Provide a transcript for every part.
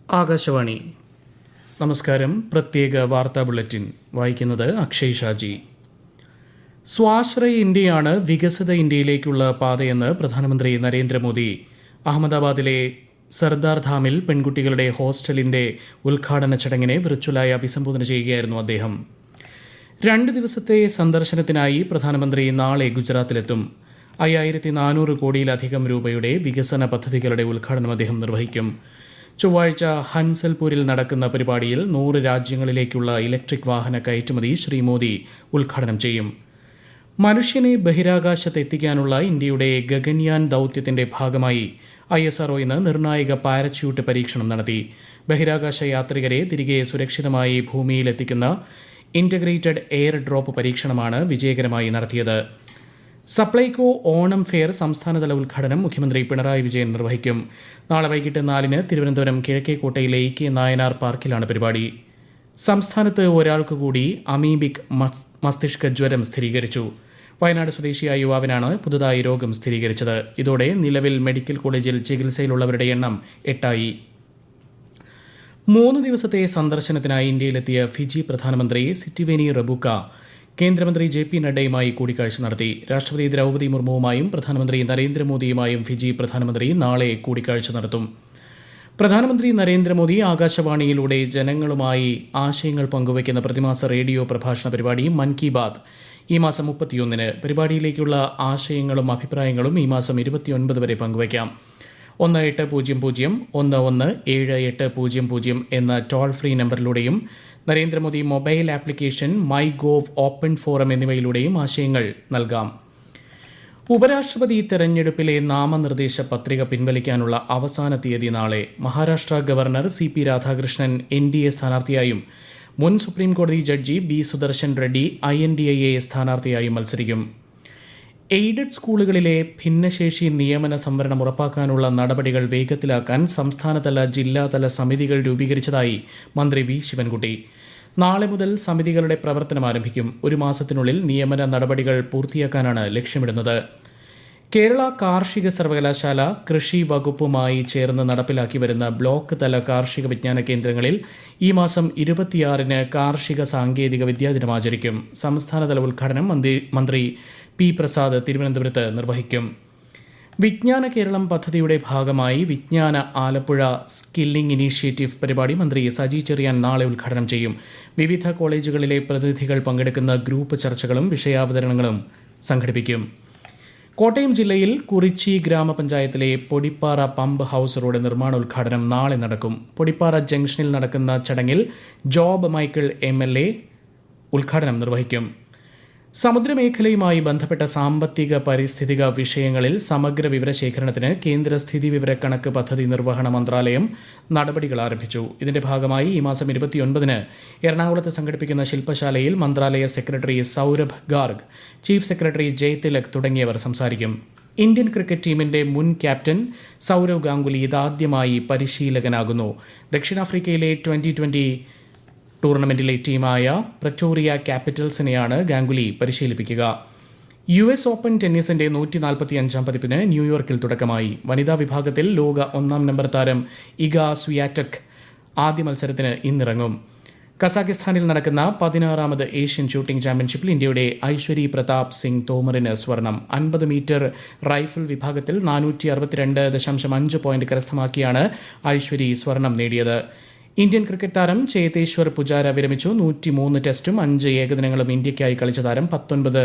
ആകാശവാണി. നമസ്കാരം. പ്രത്യേക വാർത്താ ബുള്ളറ്റിൻ വായിക്കുന്നത് അക്ഷയ് ഷാജി. സ്വാശ്രയ ഇന്ത്യയാണ് വികസിത ഇന്ത്യയിലേക്കുള്ള പാതയെന്ന് പ്രധാനമന്ത്രി നരേന്ദ്രമോദി. അഹമ്മദാബാദിലെ സർദാർ ധാമിൽ പെൺകുട്ടികളുടെ ഹോസ്റ്റലിന്റെ ഉദ്ഘാടന ചടങ്ങിനെ വിർച്വലായി അഭിസംബോധന ചെയ്യുകയായിരുന്നു അദ്ദേഹം. 2 ദിവസത്തെ സന്ദർശനത്തിനായി പ്രധാനമന്ത്രി നാളെ ഗുജറാത്തിലെത്തും. 5400 കോടിയിലധികം രൂപയുടെ വികസന പദ്ധതികളുടെ ഉദ്ഘാടനം അദ്ദേഹം നിർവഹിക്കും. ചൊവ്വാഴ്ച ഹൻസൽപൂരിൽ നടക്കുന്ന പരിപാടിയിൽ 100 രാജ്യങ്ങളിലേക്കുള്ള ഇലക്ട്രിക് വാഹന കയറ്റുമതി ശ്രീ മോദി ഉദ്ഘാടനം ചെയ്യും. മനുഷ്യനെ ബഹിരാകാശത്ത് എത്തിക്കാനുള്ള ഇന്ത്യയുടെ ഗഗൻയാൻ ദൌത്യത്തിന്റെ ഭാഗമായി ISRO ഇന്ന് നിർണായക പാരച്യൂട്ട് പരീക്ഷണം നടത്തി. ബഹിരാകാശ യാത്രികരെ തിരികെ സുരക്ഷിതമായി ഭൂമിയിലെത്തിക്കുന്ന ഇന്റഗ്രേറ്റഡ് എയർ ഡ്രോപ്പ് പരീക്ഷണമാണ് വിജയകരമായി നടത്തിയത്. സപ്ലൈകോ ഓണം ഫെയർ സംസ്ഥാനതല ഉദ്ഘാടനം മുഖ്യമന്ത്രി പിണറായി വിജയൻ നിർവഹിക്കും. നാളെ വൈകിട്ട് 4-ന് തിരുവനന്തപുരം കിഴക്കേക്കോട്ടയിലെ AK നായനാർ പാർക്കിലാണ് പരിപാടി. സംസ്ഥാനത്ത് ഒരാൾക്ക് കൂടി അമീബിക് മസ്തിഷ്ക ജ്വരം സ്ഥിരീകരിച്ചു. വയനാട് സ്വദേശിയായ യുവാവിനാണ് പുതുതായി രോഗം സ്ഥിരീകരിച്ചത്. ഇതോടെ നിലവിൽ മെഡിക്കൽ കോളേജിൽ ചികിത്സയിലുള്ളവരുടെ എണ്ണം 8ആയി. 3 ദിവസത്തെ സന്ദർശനത്തിനായി ഇന്ത്യയിലെത്തിയ ഫിജി പ്രധാനമന്ത്രി സിറ്റിവേനി റബുക്ക കേന്ദ്രമന്ത്രി JP നഡ്ഡയുമായി കൂടിക്കാഴ്ച നടത്തി. രാഷ്ട്രപതി ദ്രൗപദി മുർമുവുമായും പ്രധാനമന്ത്രി നരേന്ദ്രമോദിയുമായും ഫിജി പ്രധാനമന്ത്രി നാളെ കൂടിക്കാഴ്ച നടത്തും. പ്രധാനമന്ത്രി നരേന്ദ്രമോദി ആകാശവാണിയിലൂടെ ജനങ്ങളുമായി ആശയങ്ങൾ പങ്കുവയ്ക്കുന്ന പ്രതിമാസ റേഡിയോ പ്രഭാഷണ പരിപാടി മൻ കി ബാത് ഈ മാസം 31-ന്. പരിപാടിയിലേക്കുള്ള ആശയങ്ങളും അഭിപ്രായങ്ങളും ഈ മാസം 29 വരെ പങ്കുവയ്ക്കാം. 1800-11-7800 എന്ന ടോൾ ഫ്രീ നമ്പറിലൂടെയും Narendra Modi mobile application my gov open forum എന്നിവയിലൂടെയും ആശയങ്ങൾ നൽകാം. ഉപരാഷ്ട്രപതി തെരഞ്ഞെടുപ്പിലെ നാമനിർദ്ദേശ പത്രിക പിൻവലിക്കാനുള്ള അവസാന തീയതി നാളെ. Maharashtra governor CP Radhakrishnan NDA സ്ഥാനാർത്ഥിയായും മുൻ സുപ്രീംകോടതി judge B Sudarshan Reddy INDA സ്ഥാനാർത്ഥിയായും മത്സരിക്കും. എയ്ഡഡ് സ്കൂളുകളിലെ ഭിന്നശേഷി നിയമന സംവരണം ഉറപ്പാക്കാനുള്ള നടപടികൾ വേഗത്തിലാക്കാൻ സംസ്ഥാനതല ജില്ലാതല സമിതികൾ രൂപീകരിച്ചതായി മന്ത്രി V ശിവൻകുട്ടി. നാളെ മുതൽ സമിതികളുടെ പ്രവർത്തനം ആരംഭിക്കും. 1 മാസത്തിനുള്ളിൽ നിയമന നടപടികൾ പൂർത്തിയാക്കാനാണ് ലക്ഷ്യമിടുന്നത്. കേരള കാർഷിക സർവകലാശാല കൃഷി വകുപ്പുമായി ചേർന്ന് നടപ്പിലാക്കി വരുന്ന ബ്ലോക്ക് തല കാർഷിക വിജ്ഞാന കേന്ദ്രങ്ങളിൽ ഈ മാസം 26-ന് കാർഷിക സാങ്കേതിക വിദ്യാദിനം ആചരിക്കും. സംസ്ഥാനതല ഉദ്ഘാടനം മന്ത്രി P പ്രസാദ് തിരുവനന്തപുരത്ത് നിർവഹിക്കും. വിജ്ഞാന കേരളം പദ്ധതിയുടെ ഭാഗമായി വിജ്ഞാന ആലപ്പുഴ സ്കില്ലിംഗ് ഇനീഷ്യേറ്റീവ് പരിപാടി മന്ത്രി സജി ചെറിയാൻ നാളെ ഉദ്ഘാടനം ചെയ്യും. വിവിധ കോളേജുകളിലെ പ്രതിനിധികൾ പങ്കെടുക്കുന്ന ഗ്രൂപ്പ് ചർച്ചകളും വിഷയാവതരണങ്ങളും സംഘടിപ്പിക്കും. കോട്ടയം ജില്ലയിൽ കുറിച്ചി ഗ്രാമപഞ്ചായത്തിലെ പൊടിപ്പാറ പമ്പ് ഹൌസ് റോഡ് നിർമ്മാണോദ്ഘാടനം നാളെ നടക്കും. പൊടിപ്പാറ ജംഗ്ഷനിൽ നടക്കുന്ന ചടങ്ങിൽ ജോബ് മൈക്കിൾ MLA ഉദ്ഘാടനം നിർവഹിക്കും. സമുദ്രമേഖലയുമായി ബന്ധപ്പെട്ട സാമ്പത്തിക പാരിസ്ഥിതിക വിഷയങ്ങളിൽ സമഗ്ര വിവരശേഖരണത്തിന് കേന്ദ്ര സ്ഥിതിവിവരക്കണക്ക് പദ്ധതി നിർവഹണ മന്ത്രാലയം നടപടികൾ ആരംഭിച്ചു. ഇതിന്റെ ഭാഗമായി ഈ മാസം 29-ന് എറണാകുളത്ത് സംഘടിപ്പിക്കുന്ന ശില്പശാലയിൽ മന്ത്രാലയ secretary Saurabh Garg, chief secretary Jaithilak തുടങ്ങിയവർ സംസാരിക്കും. ഇന്ത്യൻ ക്രിക്കറ്റ് ടീമിന്റെ മുൻ ക്യാപ്റ്റൻ സൗരവ് ഗാംഗുലി ഇതാദ്യമായി പരിശീലകനാകുന്നു. ദക്ഷിണാഫ്രിക്കയിലെ 2020 ടൂർണമെന്റിലെ ടീമായ പ്രറ്റോറിയ ക്യാപിറ്റൽസിനെയാണ് ഗാംഗുലി പരിശീലിപ്പിക്കുക. US ഓപ്പൺ ടെന്നീസിന്റെ 145-ാം പതിപ്പിന് ന്യൂയോർക്കിൽ തുടക്കമായി. വനിതാ വിഭാഗത്തിൽ ലോക 1-ാം നമ്പർ താരം ഇഗ സ്വിയാറ്റക് ആദ്യ മത്സരത്തിന് ഇന്നിറങ്ങും. കസാഖിസ്ഥാനിൽ നടക്കുന്ന 16-ാമത് ഏഷ്യൻ ഷൂട്ടിംഗ് ചാമ്പ്യൻഷിപ്പിൽ ഇന്ത്യയുടെ ഐശ്വരി പ്രതാപ് സിംഗ് തോമറിന് സ്വർണം. 50 മീറ്റർ റൈഫിൾ വിഭാഗത്തിൽ 462.5 പോയിന്റ് കരസ്ഥമാക്കിയാണ് ഐശ്വരി സ്വർണം നേടിയത്. ഇന്ത്യൻ ക്രിക്കറ്റ് താരം ചേതേശ്വർ പുജാര വിരമിച്ചു. 103 ടെസ്റ്റും 5 ഏകദിനങ്ങളും ഇന്ത്യയ്ക്കായി കളിച്ച താരം 19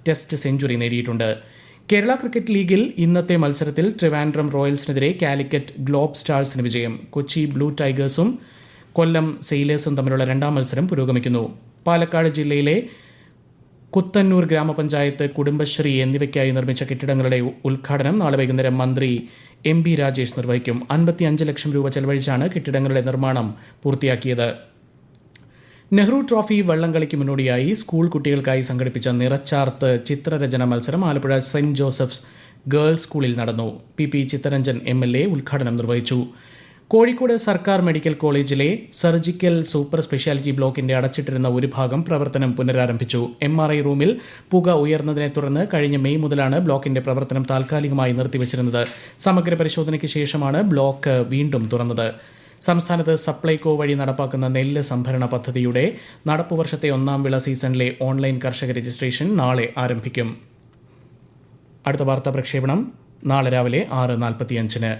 ടെസ്റ്റ് സെഞ്ചുറി നേടിയിട്ടുണ്ട്. കേരള ക്രിക്കറ്റ് ലീഗിൽ ഇന്നത്തെ മത്സരത്തിൽ ട്രിവാൻഡ്രം റോയൽസിനെതിരെ കാലിക്കറ്റ് ഗ്ലോബ് സ്റ്റാർസിന് വിജയം. കൊച്ചി ബ്ലൂ ടൈഗേഴ്സും കൊല്ലം സെയിലേഴ്സും തമ്മിലുള്ള 2ാം മത്സരം പുരോഗമിക്കുന്നു. പാലക്കാട് ജില്ലയിലെ കുത്തന്നൂർ ഗ്രാമപഞ്ചായത്ത്, കുടുംബശ്രീ എന്നിവയ്ക്കായി നിർമ്മിച്ച കെട്ടിടങ്ങളുടെ ഉദ്ഘാടനം നാളെ വൈകുന്നേരം മന്ത്രി MB രാജേഷ് നിർവഹിക്കും. 55 ലക്ഷം രൂപ ചെലവഴിച്ചാണ് കെട്ടിടങ്ങളുടെ നിർമ്മാണം പൂർത്തിയാക്കിയത്. നെഹ്റു ട്രോഫി വള്ളംകളിക്ക് മുന്നോടിയായി സ്കൂൾ കുട്ടികൾക്കായി സംഘടിപ്പിച്ച നിറച്ചാർത്ത് ചിത്രരചന മത്സരം ആലപ്പുഴ സെന്റ് ജോസഫ്സ് ഗേൾസ് സ്കൂളിൽ നടന്നു. PP ചിത്തരഞ്ജൻ MLA ഉദ്ഘാടനം നിർവഹിച്ചു. കോഴിക്കോട് സർക്കാർ മെഡിക്കൽ കോളേജിലെ സർജിക്കൽ സൂപ്പർ സ്പെഷ്യാലിറ്റി ബ്ലോക്കിന്റെ അടച്ചിട്ടിരുന്ന ഒരു ഭാഗം പ്രവർത്തനം പുനരാരംഭിച്ചു. MRI റൂമിൽ പുക ഉയർന്നതിനെ തുടർന്ന് കഴിഞ്ഞ മെയ് മുതലാണ് ബ്ലോക്കിന്റെ പ്രവർത്തനം താൽക്കാലികമായി നിർത്തിവച്ചിരുന്നത്. സമഗ്ര പരിശോധനയ്ക്ക് ശേഷമാണ് ബ്ലോക്ക് വീണ്ടും തുറന്നത്. സംസ്ഥാനത്ത് സപ്ലൈകോ വഴി നടപ്പാക്കുന്ന നെല്ല് സംഭരണ പദ്ധതിയുടെ നടപ്പുവർഷത്തെ 1ാം വിള സീസണിലെ ഓൺലൈൻ കർഷക രജിസ്ട്രേഷൻ നാളെ ആരംഭിക്കും. അടുത്ത വാർത്താ പ്രക്ഷേപണം നാളെ രാവിലെ 6:45.